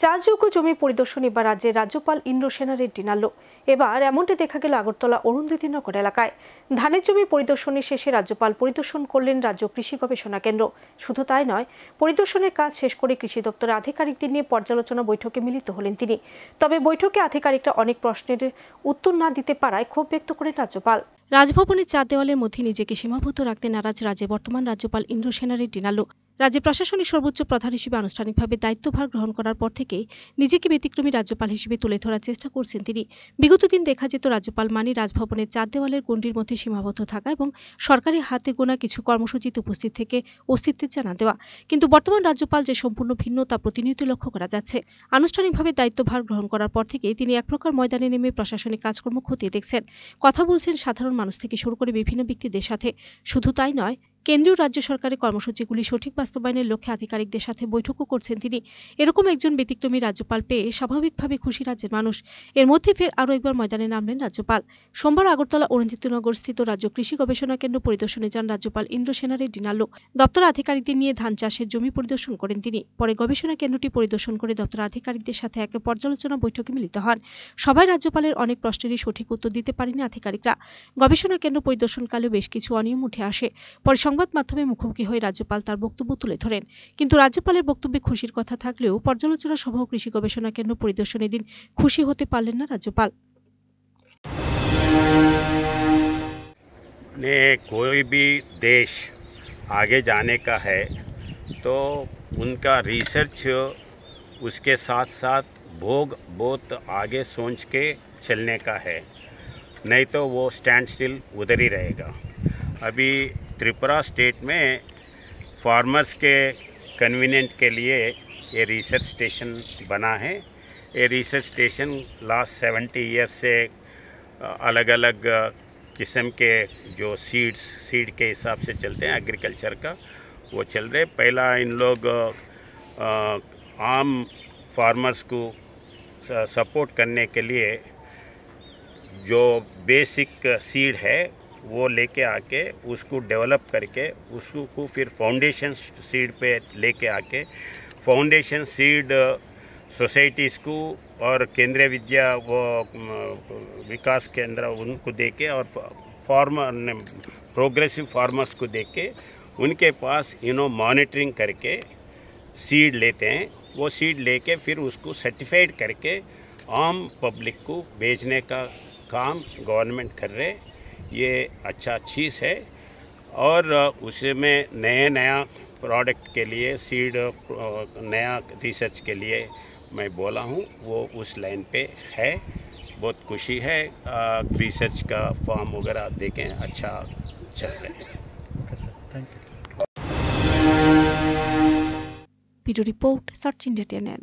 চাষযোগ্য জমি পরিদর্শন এবার রাজ্যের রাজ্যপাল ইন্দ্রসেনা রেড্ডি নাড়ল। এবার এমনটি দেখা গেল আগরতলা অরুন্ধতিনগর এলাকায়। ধানের জমি পরিদর্শনের শেষে রাজ্যপাল পরিদর্শন করলেন রাজ্য কৃষি গবেষণা কেন্দ্র। শুধু তাই নয়, পরিদর্শনের কাজ শেষ করে কৃষি দপ্তরের আধিকারিকদের নিয়ে পর্যালোচনা বৈঠকে মিলিত হলেন তিনি। তবে বৈঠকে আধিকারিকরা অনেক প্রশ্নের উত্তর না দিতে পারায় ক্ষোভ ব্যক্ত করেন রাজ্যপাল। রাজভবনের 4 দেওয়ালের মধ্যে নিজেকে সীমাবদ্ধ রাখতে নারাজ রাজ্যের বর্তমান রাজ্যপাল ইন্দ্রসেনা রেড্ডি নাড়ল। রাজ্য প্রশাসনের সর্বোচ্চ প্রধান হিসেবে আনুষ্ঠানিকভাবে দায়িত্বভার গ্রহণ করার পর থেকেই নিজেকে ব্যতিক্রমী রাজ্যপাল হিসেবে তুলে ধরার চেষ্টা করছেন তিনি। বিগত দিন দেখা যেত রাজ্যপাল মানি রাজভবনের 4 দেওয়ালের গণ্ডির মধ্যে সীমাবদ্ধ থাকা এবং সরকারি হাতে গোনা কিছু কর্মসূচিতে উপস্থিত থেকে অস্তিত্বের জানা দেওয়া। কিন্তু বর্তমান রাজ্যপাল যে সম্পূর্ণ ভিন্ন তা প্রতিনিয়ত লক্ষ্য করা যাচ্ছে। আনুষ্ঠানিকভাবে দায়িত্বভার গ্রহণ করার পর থেকেই তিনি এক প্রকার ময়দানে নেমে প্রশাসনিক কাজকর্ম খতিয়ে দেখছেন, কথা বলছেন সাধারণ মানুষ থেকে শুরু করে বিভিন্ন ব্যক্তিদের সাথে। শুধু তাই নয়, কেন্দ্রীয় রাজ্য সরকারের কর্মসূচিগুলি সঠিক বাস্তবায়নের লক্ষ্যে আধিকারিকদের সাথে বৈঠকও করছেন তিনি। এরকম একজন ব্যতিক্রমী রাজ্যপাল পেয়ে স্বাভাবিকভাবে খুশি রাজ্যের মানুষ। এর মধ্যে ফের আরও একবার ময়দানে নামলেন রাজ্যপাল। সোমবার আগরতলা অরুন্ধতিনগর স্থিত রাজ্য কৃষি গবেষণা কেন্দ্র পরিদর্শনে যান রাজ্যপাল ইন্দ্রসেনা রেড্ডি নাড়ল। দপ্তর আধিকারিকদের নিয়ে ধান চাষের জমি পরিদর্শন করেন তিনি। পরে গবেষণা কেন্দ্রটি পরিদর্শন করে দপ্তর আধিকারিকদের সাথে এক পর্যালোচনা বৈঠকে মিলিত হন। সভায় রাজ্যপালের অনেক প্রশ্নেরই সঠিক উত্তর দিতে পারেনি আধিকারিকরা। গবেষণা কেন্দ্র পরিদর্শনকালেও বেশ কিছু অনিয়ম উঠে আসে। পরে সংবাদ মাধ্যমে মুখোমুখি হয়ে রাজ্যপাল তার বক্তব্য তুলে ধরেন। কিন্তু রাজ্যপালের বক্তব্যে খুশির কথা থাকলেও পর্যালোচনা সভা ও কৃষি গবেষণা কেন্দ্র পরিদর্শনের দিন খুশি হতে পারলেন না রাজ্যপাল। कोई भी देश आगे जाने का है तो उनका रिसर्च उसके साथ साथ बहुत आगे सोच के चलने का है, नहीं तो वो स्टैंड स्टिल उधर ही रहेगा। अभी त्रिपुरा स्टेट में फार्मर्स के कन्वीनियंट के लिए ये रिसर्च स्टेशन बना है। ये रिसर्च स्टेशन लास्ट 70 ईयर्स से अलग अलग किस्म के जो सीड के हिसाब से चलते हैं एग्रीकल्चर का, वो चल रहे। पहला इन लोग आम फार्मर्स को सपोर्ट करने के लिए जो बेसिक सीड है वो लेके आके उसको डेवलप करके उसको फिर फाउंडेशन सीड पे लेके आके फाउंडेशन सीड सोसाइटीज़ को और केंद्रीय विद्या वो विकास केंद्र उनको देके और प्रोग्रेसिव फार्मर्स को देके उनके पास मॉनिटरिंग करके सीड लेते हैं। वो सीड लेके फिर उसको सर्टिफाइड करके आम पब्लिक को बेचने का काम गवर्नमेंट कर रहे। ये अच्छा चीज़ है और उसमें नया प्रोडक्ट के लिए सीड नया रिसर्च के लिए मैं बोला हूँ, वो उस लाइन पे है। बहुत खुशी है। रिसर्च का फॉर्म वगैरह देखें, अच्छा चल रहे हैं। Video report search India.